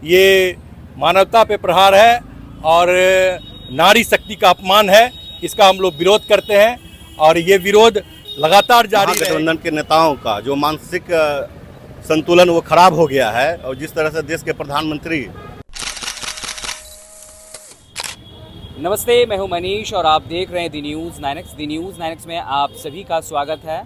ये मानवता पे प्रहार है और नारी शक्ति का अपमान है। इसका हम लोग विरोध करते हैं और ये विरोध लगातार जारी है। गठबंधन के नेताओं का जो मानसिक संतुलन वो खराब हो गया है और जिस तरह से देश के प्रधानमंत्री। नमस्ते, मैं हूं मनीष और आप देख रहे हैं दी न्यूज़ 9X। दी न्यूज़ 9X में आप सभी का स्वागत है।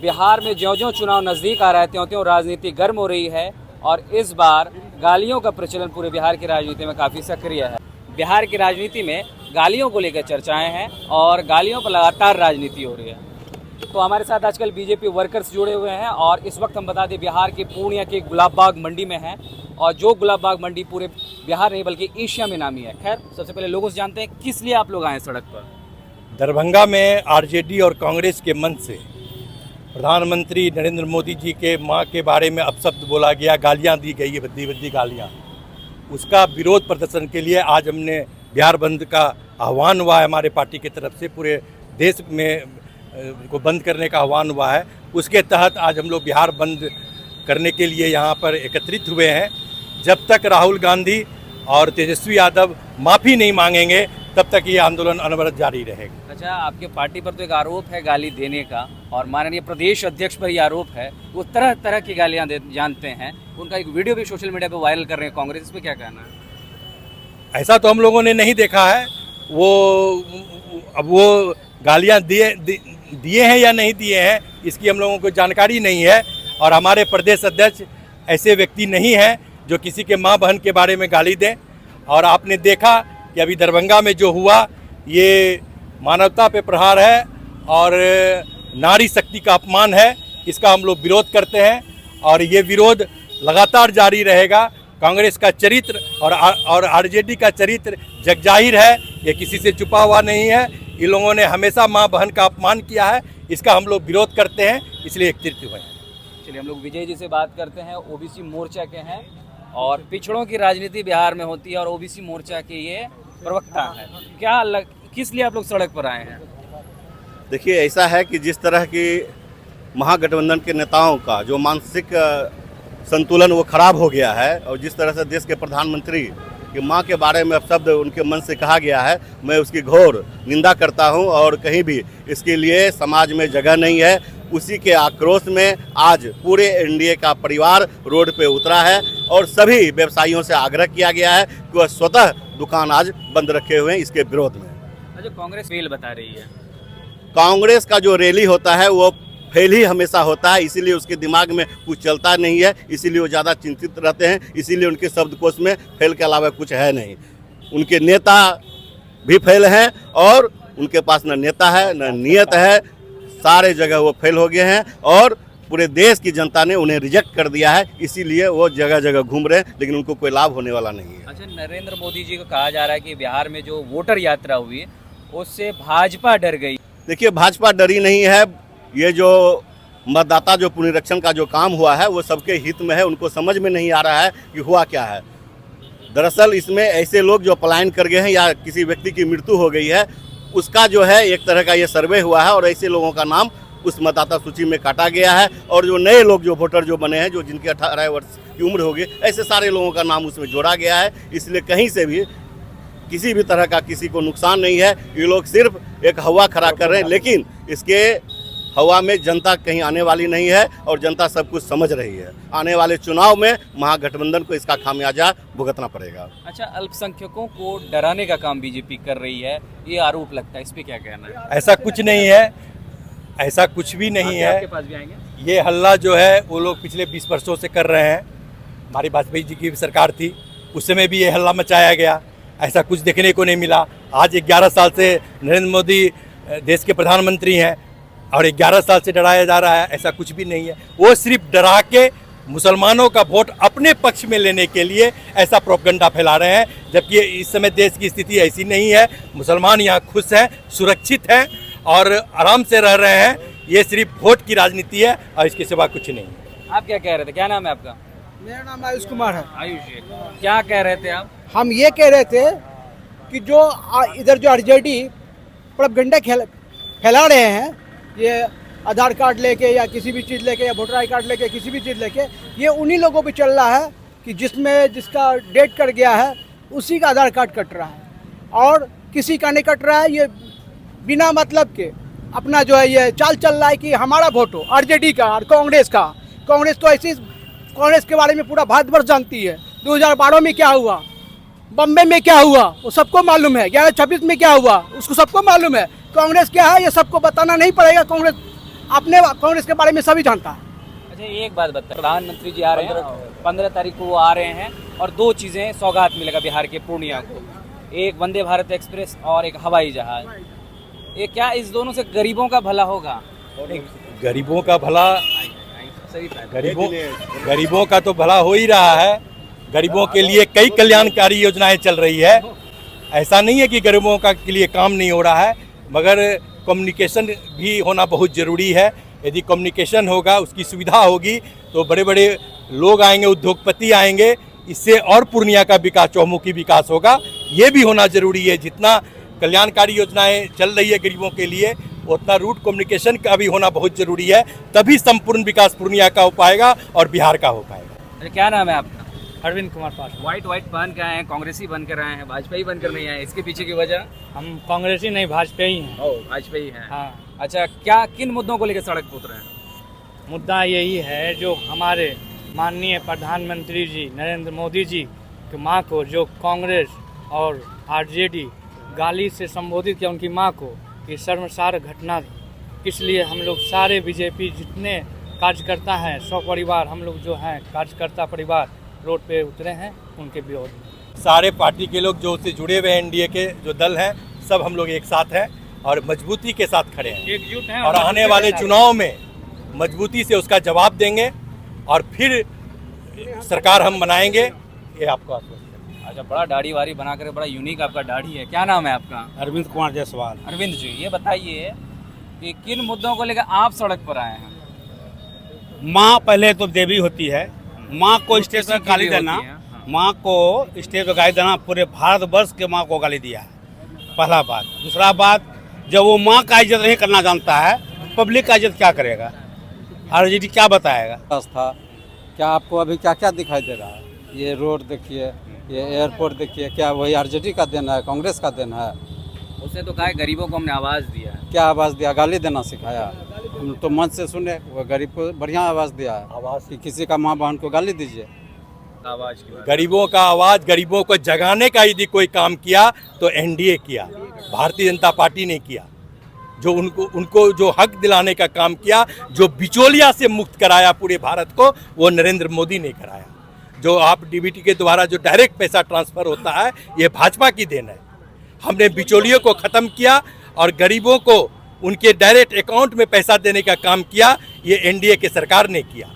बिहार में ज्यों-ज्यों चुनाव नज़दीक आ रहा है त्यों-त्यों राजनीति गर्म हो रही है और इस बार गालियों का प्रचलन पूरे बिहार की राजनीति में काफ़ी सक्रिय है। बिहार की राजनीति में गालियों को लेकर चर्चाएं हैं और गालियों पर लगातार राजनीति हो रही है। तो हमारे साथ आजकल बीजेपी वर्कर्स जुड़े हुए हैं और इस वक्त हम बता दें बिहार के पूर्णिया के गुलाबबाग मंडी में हैं और जो गुलाबबाग मंडी पूरे बिहार नहीं बल्कि एशिया में नामी है। खैर, सबसे पहले लोगों से जानते हैं किस लिए आप लोग आए सड़क पर। दरभंगा में आरजेडी और कांग्रेस के मन से प्रधानमंत्री नरेंद्र मोदी जी के मां के बारे में अपशब्द बोला गया, गालियां दी गई, भद्दी भद्दी गालियां। उसका विरोध प्रदर्शन के लिए आज हमने बिहार बंद का आह्वान हुआ है। हमारे पार्टी की तरफ से पूरे देश में को बंद करने का आह्वान हुआ है। उसके तहत आज हम लोग बिहार बंद करने के लिए यहाँ पर एकत्रित हुए हैं। जब तक राहुल गांधी और तेजस्वी यादव माफ़ी नहीं मांगेंगे तब तक ये आंदोलन अनवरत जारी रहेगा। अच्छा, आपके पार्टी पर तो एक आरोप है गाली देने का और माननीय प्रदेश अध्यक्ष पर ये आरोप है वो तरह तरह की गालियाँ जानते हैं। उनका एक वीडियो भी सोशल मीडिया पर वायरल कर रहे हैं कांग्रेस, इस पर क्या कहना है? ऐसा तो हम लोगों ने नहीं देखा है। वो गालियाँ दिए हैं या नहीं दिए हैं इसकी हम लोगों को जानकारी नहीं है और हमारे प्रदेश अध्यक्ष ऐसे व्यक्ति नहीं हैं जो किसी के माँ बहन के बारे में गाली दें। और आपने देखा कि अभी दरभंगा में जो हुआ ये मानवता पे प्रहार है और नारी शक्ति का अपमान है। इसका हम लोग विरोध करते हैं और ये विरोध लगातार जारी रहेगा। कांग्रेस का चरित्र और आरजेडी का चरित्र जगजाहिर है, ये किसी से छुपा हुआ नहीं है। इन लोगों ने हमेशा माँ बहन का अपमान किया है, इसका हम लोग विरोध करते हैं, इसलिए एकत्रित हुए हैं। चलिए हम लोग विजय जी से बात करते हैं। ओबीसी मोर्चा के हैं और पिछड़ों की राजनीति बिहार में होती है और ओबीसी मोर्चा के ये प्रवक्ता हैं। किस लिए आप लोग सड़क पर आए हैं? देखिए, ऐसा है कि जिस तरह की महागठबंधन के नेताओं का जो मानसिक संतुलन वो खराब हो गया है और जिस तरह से देश के प्रधानमंत्री की मां के बारे में अपशब्द उनके मन से कहा गया है, मैं उसकी घोर निंदा करता हूं और कहीं भी इसके लिए समाज में जगह नहीं है। उसी के आक्रोश में आज पूरे एनडीए का परिवार रोड पे उतरा है और सभी व्यवसायियों से आग्रह किया गया है कि वह स्वतः दुकान आज बंद रखे हुए हैं इसके विरोध में। अच्छा, कांग्रेस फेल बता रही है। कांग्रेस का जो रैली होता है वो फेल ही हमेशा होता है, इसीलिए उसके दिमाग में कुछ चलता नहीं है, इसीलिए वो ज़्यादा चिंतित रहते हैं, इसीलिए उनके शब्दकोश में फेल के अलावा कुछ है नहीं। उनके नेता भी फेल हैं और उनके पास न नेता है न नियत है, सारे जगह वो फेल हो गए हैं और पूरे देश की जनता ने उन्हें रिजेक्ट कर दिया है, इसीलिए वो जगह जगह घूम रहे हैं, लेकिन उनको कोई लाभ होने वाला नहीं है। अच्छा, नरेंद्र मोदी जी को कहा जा रहा है कि बिहार में जो वोटर यात्रा हुई उससे भाजपा डर गई। देखिए, भाजपा डरी नहीं है। ये जो मतदाता जो पुनरीक्षण का जो काम हुआ है वो सबके हित में है, उनको समझ में नहीं आ रहा है कि हुआ क्या है। दरअसल इसमें ऐसे लोग जो पलायन कर गए हैं या किसी व्यक्ति की मृत्यु हो गई है उसका जो है एक तरह का ये सर्वे हुआ है और ऐसे लोगों का नाम उस मतदाता सूची में काटा गया है और जो नए लोग जो वोटर जो बने हैं, जो जिनकी 18 वर्ष की उम्र होगी, ऐसे सारे लोगों का नाम उसमें जोड़ा गया है। इसलिए कहीं से भी किसी भी तरह का किसी को नुकसान नहीं है। ये लोग सिर्फ एक हवा खड़ा कर रहे हैं, लेकिन इसके हवा में जनता कहीं आने वाली नहीं है और जनता सब कुछ समझ रही है। आने वाले चुनाव में महागठबंधन को इसका खामियाजा भुगतना पड़ेगा। अच्छा, अल्पसंख्यकों को डराने का काम बीजेपी कर रही है, ये आरोप लगता है, इस पे क्या कहना है? ऐसा कुछ नहीं है, ऐसा कुछ भी नहीं है। आपके पास भी आएंगे। ये हल्ला जो है वो लोग पिछले 20 वर्षों से कर रहे हैं। हमारी वाजपेयी जी की भी सरकार थी, उस समय भी ये हल्ला मचाया गया, ऐसा कुछ देखने को नहीं मिला। आज 11 साल से नरेंद्र मोदी देश के प्रधानमंत्री हैं और 11 साल से डराया जा रहा है, ऐसा कुछ भी नहीं है। वो सिर्फ डरा के मुसलमानों का वोट अपने पक्ष में लेने के लिए ऐसा प्रोपगंडा फैला रहे हैं, जबकि इस समय देश की स्थिति ऐसी नहीं है। मुसलमान यहाँ खुश हैं, सुरक्षित हैं और आराम से रह रहे हैं। ये सिर्फ वोट की राजनीति है और इसके सिवा कुछ नहीं है। आप क्या कह रहे थे? क्या नाम है आपका? मेरा नाम आयुष कुमार है। आयुष, क्या कह रहे थे आप? हम ये कह रहे थे कि जो इधर जो आरजेडी प्रोपगंडा फैला रहे हैं, ये आधार कार्ड लेके या किसी भी चीज़ लेके या वोटर आई कार्ड लेके किसी भी चीज़ लेके, ये उन्हीं लोगों पे चल रहा है कि जिसमें जिसका डेट कट गया है उसी का आधार कार्ड कट रहा है और किसी का नहीं कट रहा है। ये बिना मतलब के अपना जो है ये चाल चल रहा है कि हमारा वोट हो आरजेडी का और कांग्रेस का। कांग्रेस तो ऐसी, कांग्रेस के बारे में पूरा भारतवर्ष जानती है। 2012 में क्या हुआ, बम्बे में क्या हुआ वो सबको मालूम है। 11-26 में क्या हुआ उसको सबको मालूम है। कांग्रेस क्या है ये सबको बताना नहीं पड़ेगा। कांग्रेस अपने कांग्रेस के बारे में सभी जानता है। अच्छा एक बात बता, प्रधानमंत्री जी आ रहे हैं 15 तारीख को वो आ रहे हैं और 2 चीज़ें सौगात मिलेगा बिहार के पूर्णिया को, एक वंदे भारत एक्सप्रेस और एक हवाई जहाज। ये क्या इस दोनों से गरीबों का भला होगा? गरीबों का भला, सही था। गरीबों का तो भला हो ही रहा है। गरीबों के लिए कई कल्याणकारी योजनाएं चल रही है। ऐसा नहीं है कि गरीबों का के लिए काम नहीं हो रहा है, मगर कम्युनिकेशन भी होना बहुत ज़रूरी है। यदि कम्युनिकेशन होगा, उसकी सुविधा होगी तो बड़े बड़े लोग आएंगे, उद्योगपति आएंगे, इससे और पूर्णिया का विकास, चौमुखी विकास होगा। ये भी होना ज़रूरी है। जितना कल्याणकारी योजनाएं चल रही है गरीबों के लिए, उतना रूट कम्युनिकेशन का भी होना बहुत ज़रूरी है। तभी संपूर्ण विकास पूर्णिया का हो पाएगा और बिहार का हो पाएगा। अरे क्या नाम है आपका? अरविंद कुमार पासवान। व्हाइट पहन के आए हैं, कांग्रेसी बन कर आए हैं, भाजपा बनकर नहीं आए, इसके पीछे की वजह? हम कांग्रेसी नहीं भाजपा ही हैं। भाजपा ही है। हाँ, अच्छा, क्या किन मुद्दों को लेकर सड़क पर उतरे हैं? मुद्दा यही है जो हमारे माननीय प्रधानमंत्री जी नरेंद्र मोदी जी की माँ को जो कांग्रेस और आरजेडी गाली से संबोधित किया उनकी माँ को, ये शर्मसार घटना थी। इसलिए हम लोग सारे बीजेपी जितने कार्यकर्ता हैं, 100 परिवार हम लोग जो हैं कार्यकर्ता परिवार रोड पे उतरे हैं उनके विरोध में। सारे पार्टी के लोग जो उससे जुड़े हुए एनडीए के जो दल हैं, सब हम लोग एक साथ हैं और मजबूती के साथ खड़े हैं, एकजुट हैं और आने वाले चुनाव में मजबूती से उसका जवाब देंगे और फिर सरकार हम बनाएंगे, ये आपको आश्वस्त है। अच्छा, बड़ा दाढ़ी वारी बनाकर, बड़ा यूनिक आपका दाढ़ी है। क्या नाम है आपका? अरविंद कुमार जायसवाल। अरविंद जी, ये बताइए कि किन मुद्दों को लेकर आप सड़क पर आए हैं? माँ पहले तो देवी होती है। माँ को स्टेज पर गाली देना, हाँ। माँ को स्टेज पर गाली देना, पूरे भारतवर्ष के माँ को गाली दिया है, पहला बात। दूसरा बात, जब वो माँ का इज्जत नहीं करना जानता है, पब्लिक का इज्जत क्या करेगा? आरजेडी क्या बताएगा? था क्या आपको अभी क्या क्या दिखाई दे रहा है? ये रोड देखिए, ये एयरपोर्ट देखिए, क्या वही आरजेडी का देन है, कांग्रेस का देन है? उसने तो कहा गरीबों को हमने आवाज़ दिया है। क्या आवाज़ दिया? गाली देना सिखाया? हम तो मन से सुने, वो गरीब को बढ़िया आवाज़ दिया है। आवाज़ कि किसी का माँ बहन को गाली दीजिए। आवाज़ की बात। गरीबों का आवाज़, गरीबों को जगाने का यदि कोई काम किया तो एनडीए किया, भारतीय जनता पार्टी ने किया। जो उनको जो हक दिलाने का काम किया, जो बिचौलिया से मुक्त कराया पूरे भारत को, वो नरेंद्र मोदी ने कराया। जो आप डीबीटी के द्वारा जो डायरेक्ट पैसा ट्रांसफ़र होता है, ये भाजपा की देन है। हमने बिचौलियों को ख़त्म किया और गरीबों को उनके डायरेक्ट अकाउंट में पैसा देने का काम किया, ये एनडीए की सरकार ने किया।